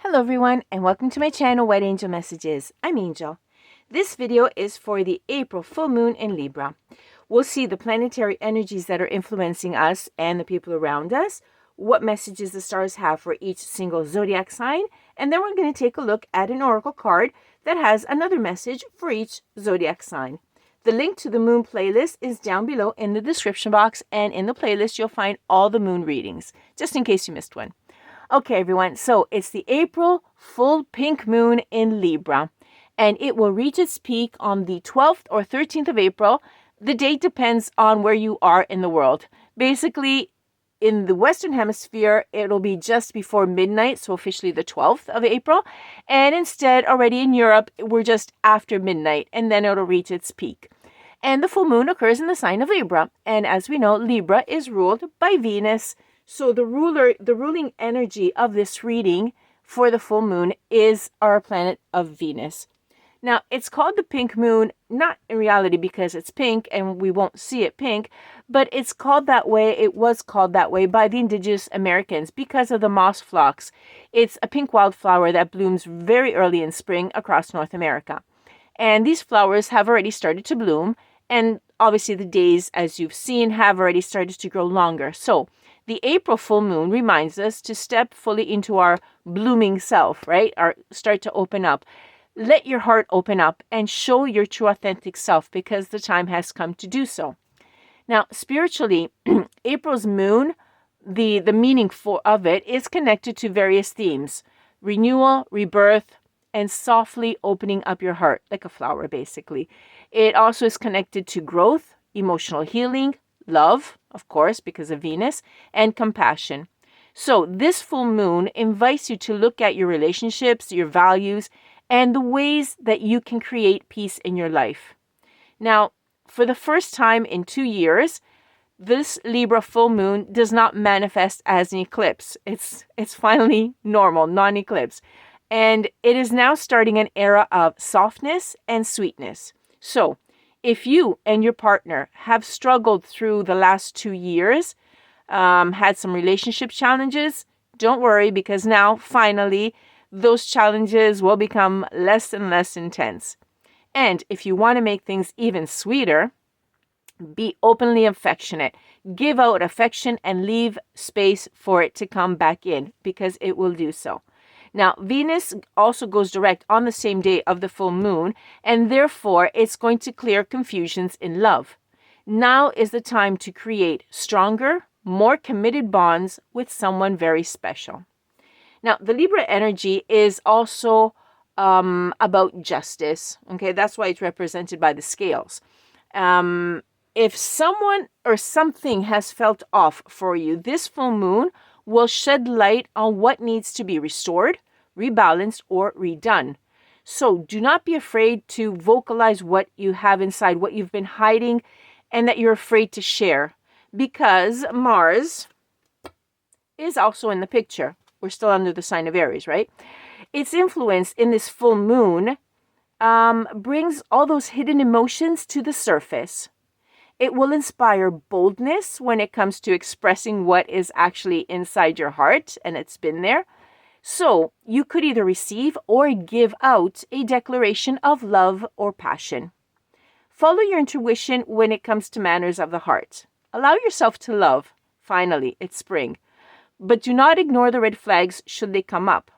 Hello everyone and welcome to my channel White Angel Messages. I'm Angel. This video is for the April full moon in Libra. We'll see the planetary energies that are influencing us and the people around us, what messages the stars have for each single zodiac sign, and then we're going to take a look at an oracle card that has another message for each zodiac sign. The link to the moon playlist is down below in the description box, and in the playlist you'll find all the moon readings, just in case you missed one. Okay, everyone, so it's the April full pink moon in Libra, and it will reach its peak on the 12th or 13th of April. The date depends on where you are in the world. Basically, in the Western Hemisphere, it'll be just before midnight, so officially the 12th of April, and instead, already in Europe, we're just after midnight, and then it'll reach its peak. And the full moon occurs in the sign of Libra, and as we know, Libra is ruled by Venus. So the ruling energy of this reading for the full moon is our planet of Venus. Now, it's called the pink moon, not in reality because it's pink and we won't see it pink, but it's called that way. It was called that way by the indigenous Americans because of the moss phlox. It's a pink wildflower that blooms very early in spring across North America. And these flowers have already started to bloom, and obviously the days, as you've seen, have already started to grow longer. So the April full moon reminds us to step fully into our blooming self, right? Or start to open up. Let your heart open up and show your true authentic self because the time has come to do so. Now, spiritually, April's moon, the meaning of it is connected to various themes: renewal, rebirth, and softly opening up your heart, like a flower, basically. It also is connected to growth, emotional healing, love, of course, because of Venus, and compassion. So this full moon invites you to look at your relationships, your values, and the ways that you can create peace in your life. Now, for the first time in 2 years, this Libra full moon does not manifest as an eclipse. It's finally normal, non-eclipse. And it is now starting an era of softness and sweetness. So, if you and your partner have struggled through the last 2 years, had some relationship challenges, don't worry, because now, finally, those challenges will become less and less intense. And if you want to make things even sweeter, be openly affectionate. Give out affection and leave space for it to come back in, because it will do so. Now, Venus also goes direct on the same day of the full moon, and therefore it's going to clear confusions in love. Now is the time to create stronger, more committed bonds with someone very special. Now, the Libra energy is also about justice. Okay, that's why it's represented by the scales. If someone or something has felt off for you, this full moon will shed light on what needs to be restored, rebalanced, or redone. So do not be afraid to vocalize what you have inside, what you've been hiding, and that you're afraid to share, because Mars is also in the picture. We're still under the sign of Aries, right? Its influence in this full moon brings all those hidden emotions to the surface. It will inspire boldness when it comes to expressing what is actually inside your heart, and it's been there. So you could either receive or give out a declaration of love or passion. Follow your intuition when it comes to matters of the heart. Allow yourself to love. Finally, it's spring. But do not ignore the red flags should they come up.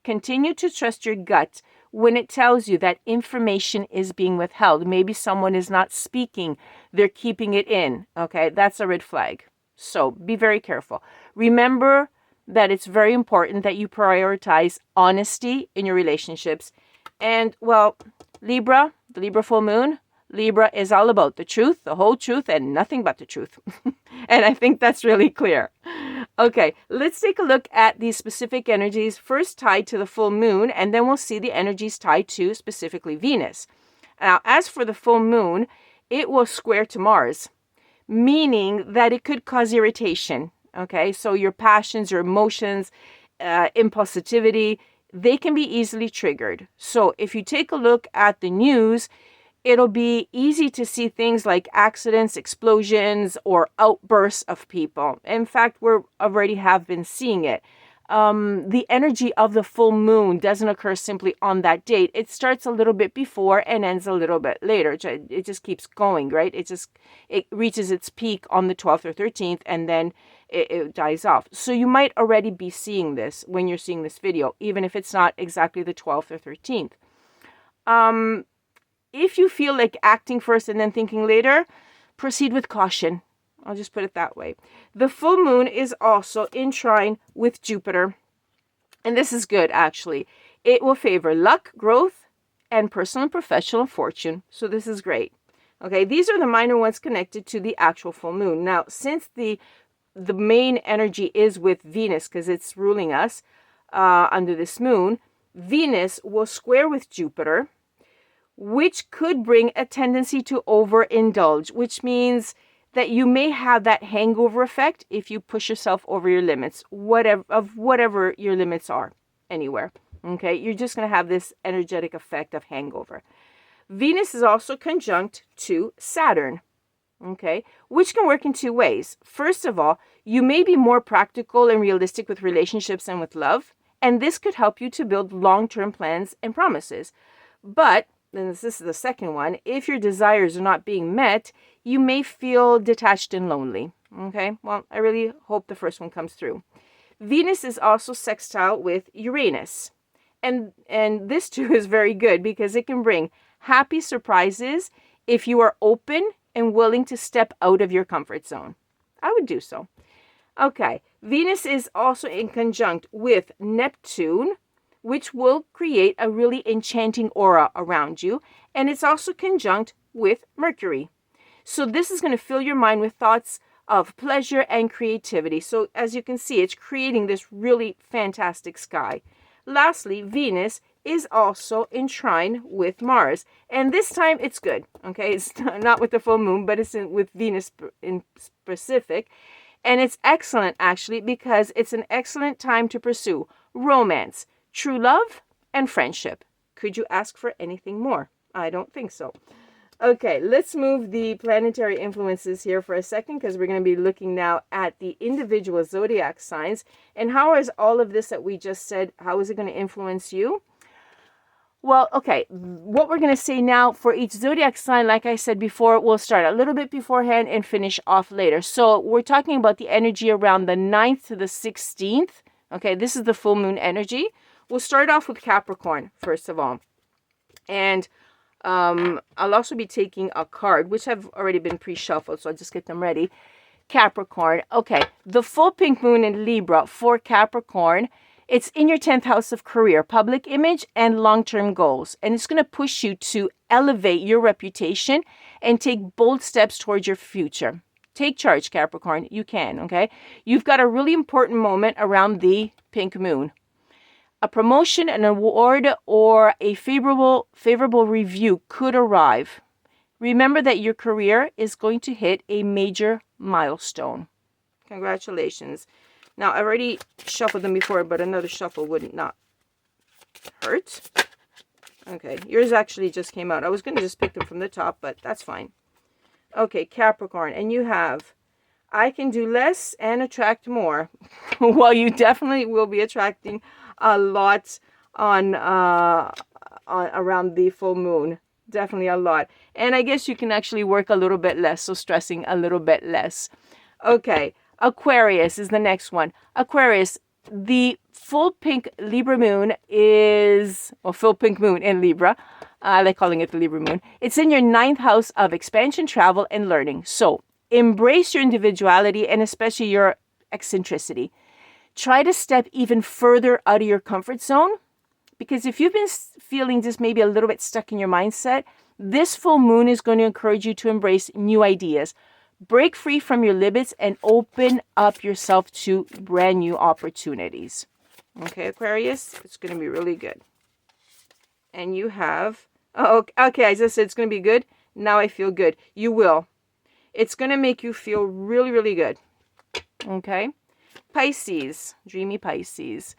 Continue to trust your gut when it tells you that information is being withheld. Maybe someone is not speaking. They're keeping it in. Okay, that's a red flag. So be very careful. Remember that it's very important that you prioritize honesty in your relationships. And, well, Libra, the Libra full moon, Libra is all about the truth, the whole truth, and nothing but the truth. And I think that's really clear. Okay, let's take a look at these specific energies first tied to the full moon, and then we'll see the energies tied to specifically Venus. Now, as for the full moon, it will square to Mars, meaning that it could cause irritation. Okay, so your passions, your emotions, impulsivity, they can be easily triggered. So if you take a look at the news, it'll be easy to see things like accidents, explosions, or outbursts of people. In fact, we already have been seeing it. the energy of the full moon doesn't occur simply on that date. It starts a little bit before and ends a little bit later. It just keeps going, right? It reaches its peak on the 12th or 13th, and then it dies off. So you might already be seeing this when you're seeing this video, even if it's not exactly the 12th or 13th. If you feel like acting first and then thinking later, proceed with caution. I'll just put it that way. The full moon is also in trine with Jupiter. And this is good, actually. It will favor luck, growth, and personal and professional fortune. So this is great. Okay, these are the minor ones connected to the actual full moon. Now, since the main energy is with Venus, because it's ruling us under this moon, Venus will square with Jupiter, which could bring a tendency to overindulge, which means that you may have that hangover effect if you push yourself over your limits, whatever your limits are, anywhere. Okay, you're just going to have this energetic effect of hangover. Venus is also conjunct to Saturn, okay, which can work in two ways. First of all, you may be more practical and realistic with relationships and with love, and this could help you to build long-term plans and promises. But then this is the second one, if your desires are not being met, you may feel detached and lonely. Okay, well, I really hope the first one comes through. Venus is also sextile with Uranus. And this too is very good because it can bring happy surprises if you are open and willing to step out of your comfort zone. I would do so. Okay, Venus is also in conjunct with Neptune, which will create a really enchanting aura around you. And it's also conjunct with Mercury. So this is going to fill your mind with thoughts of pleasure and creativity. So as you can see, it's creating this really fantastic sky. Lastly, Venus is also in trine with Mars. And this time it's good. Okay, it's not with the full moon, but it's with Venus in specific. And it's excellent, actually, because it's an excellent time to pursue romance, true love, and friendship. Could you ask for anything more? I don't think so. Okay, let's move the planetary influences here for a second because we're going to be looking now at the individual zodiac signs. And how is all of this that we just said, how is it going to influence you? Well, okay, what we're going to say now for each zodiac sign, like I said before, we'll start a little bit beforehand and finish off later. So we're talking about the energy around the 9th to the 16th. Okay, this is the full moon energy. We'll start off with Capricorn, first of all. And I'll also be taking a card, which have already been pre-shuffled, so I'll just get them ready. Capricorn. Okay, the full pink moon in Libra for Capricorn, it's in your 10th house of career, public image, and long-term goals. And it's going to push you to elevate your reputation and take bold steps towards your future. Take charge, Capricorn. You can, okay? You've got a really important moment around the pink moon. A promotion, an award, or a favorable review could arrive. Remember that your career is going to hit a major milestone. Congratulations. Now, I already shuffled them before, but another shuffle would not hurt. Okay, yours actually just came out. I was going to just pick them from the top, but that's fine. Okay, Capricorn, and you have, I can do less and attract more. Well, you definitely will be attracting a lot on around the full moon. Definitely a lot. And I guess you can actually work a little bit less, so stressing a little bit less. Okay, Aquarius is the next one. Aquarius, the full pink Libra moon is, well, full pink moon in Libra. I like calling it the Libra moon. It's in your 9th house of expansion, travel, and learning. So embrace your individuality and especially your eccentricity. Try to step even further out of your comfort zone, because if you've been feeling just maybe a little bit stuck in your mindset, this full moon is going to encourage you to embrace new ideas. Break free from your limits and open up yourself to brand new opportunities. Okay, Aquarius, it's going to be really good. And you have, oh, okay, I just said it's going to be good. Now I feel good. You will. It's going to make you feel really, really good. Okay. Pisces, dreamy Pisces.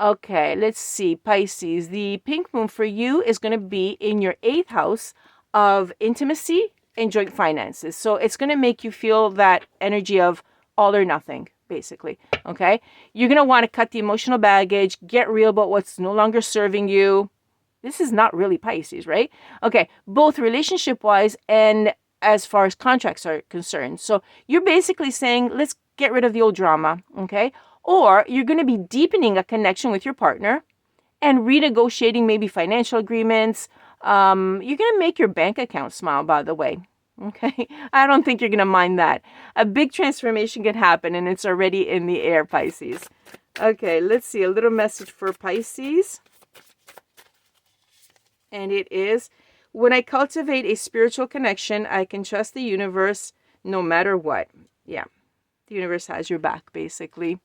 Okay, let's see. Pisces, the pink moon for you is going to be in your 8th house of intimacy and joint finances. So it's going to make you feel that energy of all or nothing. basically, okay? You're going to want to cut the emotional baggage, get real about what's no longer serving you. This is not really Pisces, right? Okay, both relationship-wise and as far as contracts are concerned. So you're basically saying, let's get rid of the old drama, okay? Or you're going to be deepening a connection with your partner and renegotiating maybe financial agreements. You're going to make your bank account smile, by the way. Okay, I don't think you're going to mind that. A big transformation can happen and it's already in the air, Pisces. Okay, let's see. A little message for Pisces. And it is, when I cultivate a spiritual connection, I can trust the universe no matter what. Yeah, the universe has your back, basically.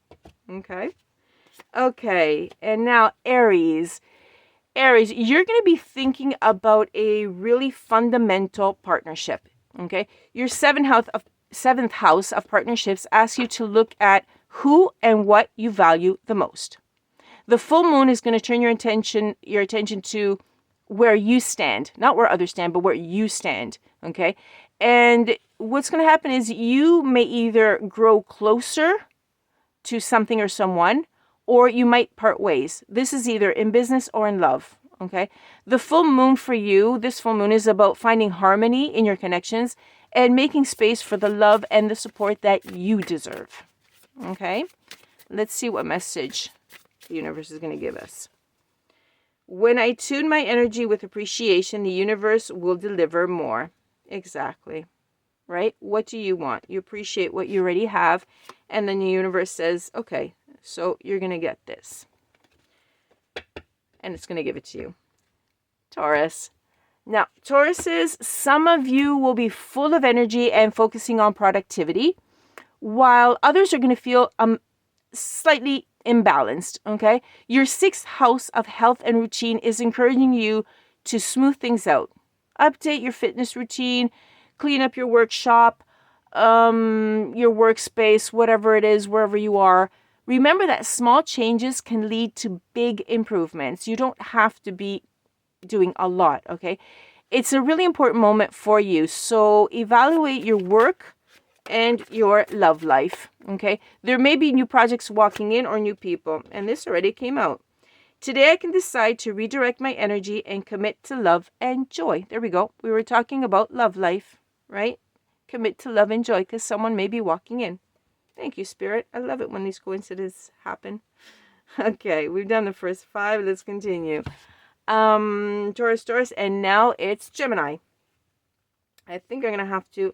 Okay. Okay, and now Aries. Aries, you're going to be thinking about a really fundamental partnership. Okay, your seventh house of partnerships asks you to look at who and what you value the most. The full moon is going to turn your attention to where you stand, not where others stand, but where you stand. Okay, and what's going to happen is you may either grow closer to something or someone, or you might part ways. This is either in business or in love. Okay, the full moon for you, this full moon is about finding harmony in your connections and making space for the love and the support that you deserve. Okay, let's see what message the universe is going to give us. When I tune my energy with appreciation, the universe will deliver more. Exactly. Right? What do you want? You appreciate what you already have, and then the universe says, okay, so you're going to get this. And it's going to give it to you. Taurus. Now, Tauruses, some of you will be full of energy and focusing on productivity, while others are going to feel slightly imbalanced, okay? Your sixth house of health and routine is encouraging you to smooth things out. Update your fitness routine, clean up your workshop, your workspace, whatever it is, wherever you are. Remember that small changes can lead to big improvements. You don't have to be doing a lot, okay? It's a really important moment for you. So evaluate your work and your love life, okay? There may be new projects walking in or new people, and this already came out. Today I can decide to redirect my energy and commit to love and joy. There we go. We were talking about love life, right? Commit to love and joy because someone may be walking in. Thank you, Spirit. I love it when these coincidences happen. Okay, we've done the first 5. Let's continue. Taurus, and now it's Gemini. I think I'm going to have to,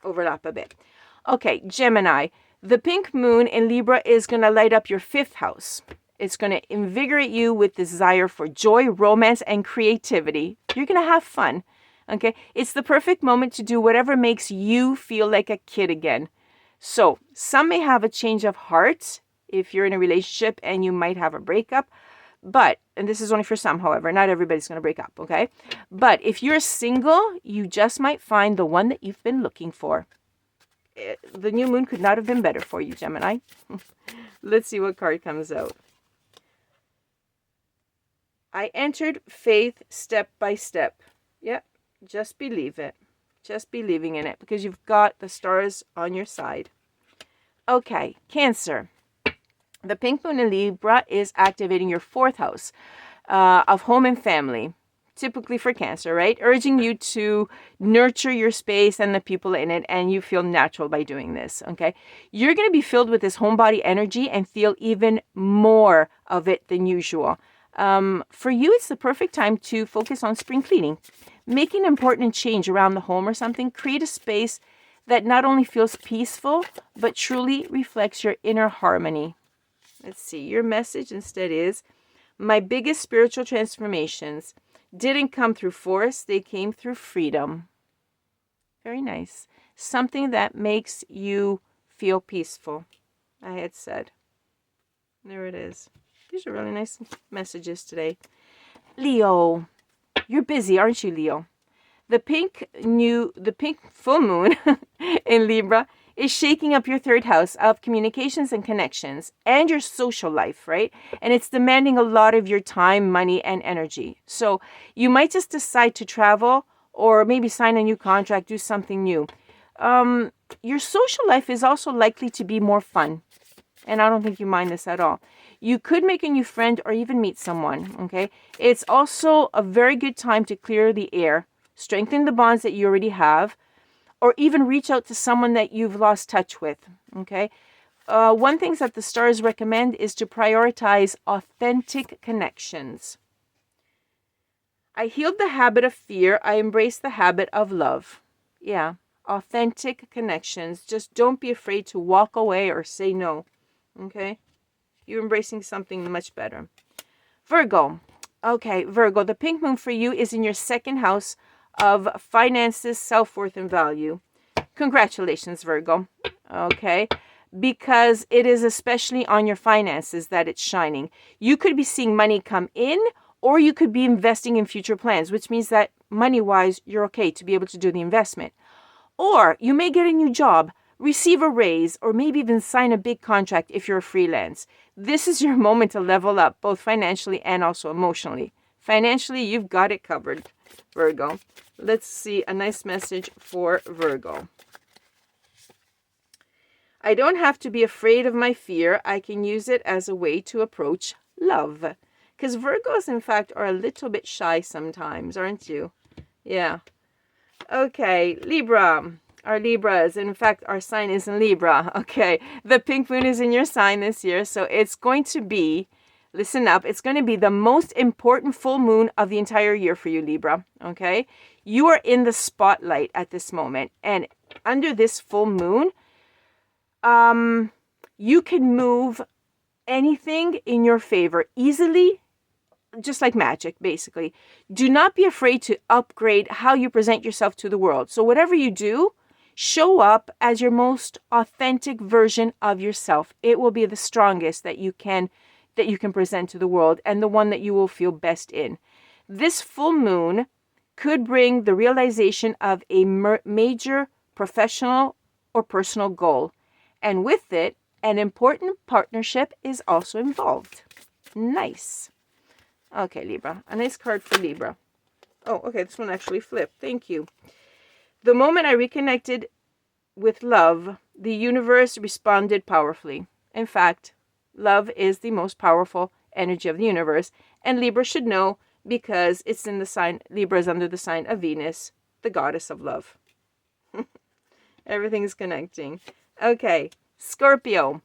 overlap a bit. Okay, Gemini. The pink moon in Libra is going to light up your 5th house. It's going to invigorate you with desire for joy, romance, and creativity. You're going to have fun. Okay, it's the perfect moment to do whatever makes you feel like a kid again. So some may have a change of heart if you're in a relationship and you might have a breakup. But, and this is only for some, however, not everybody's going to break up, okay? But if you're single, you just might find the one that you've been looking for. The new moon could not have been better for you, Gemini. Let's see what card comes out. I entered faith step by step. Yep, just believe it. Just believing in it because you've got the stars on your side. Okay, Cancer. The pink moon in Libra is activating your 4th house of home and family, typically for Cancer, right? Urging you to nurture your space and the people in it, and you feel natural by doing this, okay? You're going to be filled with this homebody energy and feel even more of it than usual. For you, it's the perfect time to focus on spring cleaning. Make an important change around the home or something. Create a space that not only feels peaceful, but truly reflects your inner harmony. Let's see. Your message instead is, my biggest spiritual transformations didn't come through force. They came through freedom. Very nice. Something that makes you feel peaceful, I had said. There it is. These are really nice messages today. Leo. You're busy, aren't you, Leo? The pink full moon in Libra is shaking up your 3rd house of communications and connections and your social life, right? And it's demanding a lot of your time, money, and energy. So you might just decide to travel or maybe sign a new contract, do something new. Your social life is also likely to be more fun. And I don't think you mind this at all. You could make a new friend or even meet someone, okay? It's also a very good time to clear the air, strengthen the bonds that you already have, or even reach out to someone that you've lost touch with, okay? One thing that the stars recommend is to prioritize authentic connections. I healed the habit of fear. I embraced the habit of love. Yeah, authentic connections. Just don't be afraid to walk away or say no, okay? You're embracing something much better. Virgo. Okay, Virgo, the pink moon for you is in your second house of finances, self-worth, and value. Congratulations, Virgo. Okay, because it is especially on your finances that it's shining. You could be seeing money come in, or you could be investing in future plans, which means that money-wise, you're okay to be able to do the investment. Or you may get a new job, receive a raise, or maybe even sign a big contract if you're a freelance. This is your moment to level up, both financially and also emotionally. Financially, you've got it covered, Virgo. Let's see a nice message for Virgo. I don't have to be afraid of my fear. I can use it as a way to approach love. Because Virgos, in fact, are a little bit shy sometimes, aren't you? Yeah. Okay, Libra. Our Libras, in fact, our sign is in Libra. Okay, the pink moon is in your sign this year, so it's going to be, listen up, it's going to be the most important full moon of the entire year for you, Libra. Okay, you are in the spotlight at this moment, and under this full moon, you can move anything in your favor easily, just like magic, basically. Do not be afraid to upgrade how you present yourself to the world. So whatever you do, show up as your most authentic version of yourself. It will be the strongest that you can present to the world, and the one that you will feel best in. This full moon could bring the realization of a major professional or personal goal. And with it, an important partnership is also involved. Nice. Okay, Libra. A nice card for Libra. Oh, okay. This one actually flipped. Thank you. The moment I reconnected with love, the universe responded powerfully. In fact, love is the most powerful energy of the universe. And Libra should know because it's in the sign, Libra is under the sign of Venus, the goddess of love. Everything is connecting. Okay, Scorpio.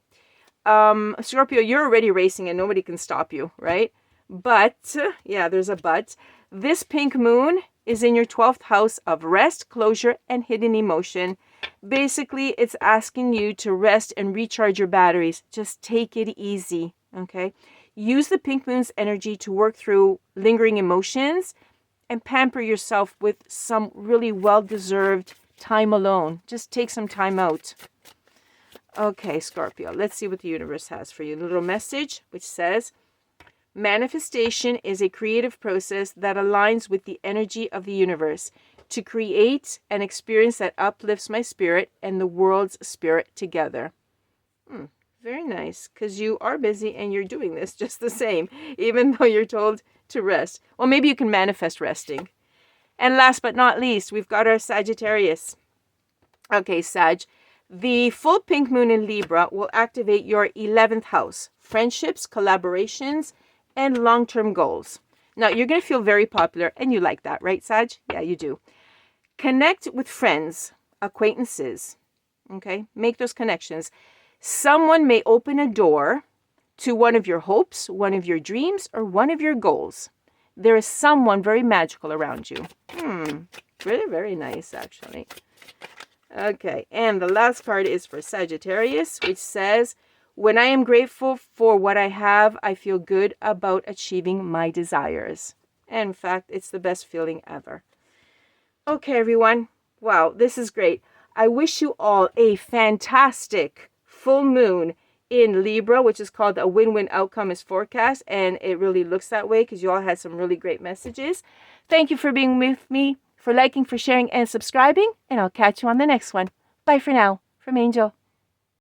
Scorpio, you're already racing and nobody can stop you, right? But, yeah, there's a but. This pink moon is in your 12th house of rest, closure, and hidden emotion. Basically, it's asking you to rest and recharge your batteries. Just take it easy, okay? Use the pink moon's energy to work through lingering emotions and pamper yourself with some really well-deserved time alone. Just take some time out. Okay, Scorpio, let's see what the universe has for you. A little message which says, manifestation is a creative process that aligns with the energy of the universe to create an experience that uplifts my spirit and the world's spirit together. Very nice, because you are busy and you're doing this just the same, even though you're told to rest. Well, maybe you can manifest resting. And last but not least, we've got our Sagittarius. Okay, Sag. The full pink moon in Libra will activate your 11th house, friendships, collaborations, and long-term goals. Now, you're going to feel very popular, and you like that, right, Sag? Yeah, you do. Connect with friends, acquaintances, okay? Make those connections. Someone may open a door to one of your hopes, one of your dreams, or one of your goals. There is someone very magical around you. Really, very nice, actually. Okay, and the last card is for Sagittarius, which says, when I am grateful for what I have, I feel good about achieving my desires. And in fact, it's the best feeling ever. Okay, everyone. Wow, this is great. I wish you all a fantastic full moon in Libra, which is called a win-win outcome is forecast. And it really looks that way because you all had some really great messages. Thank you for being with me, for liking, for sharing, and subscribing. And I'll catch you on the next one. Bye for now. From Angel.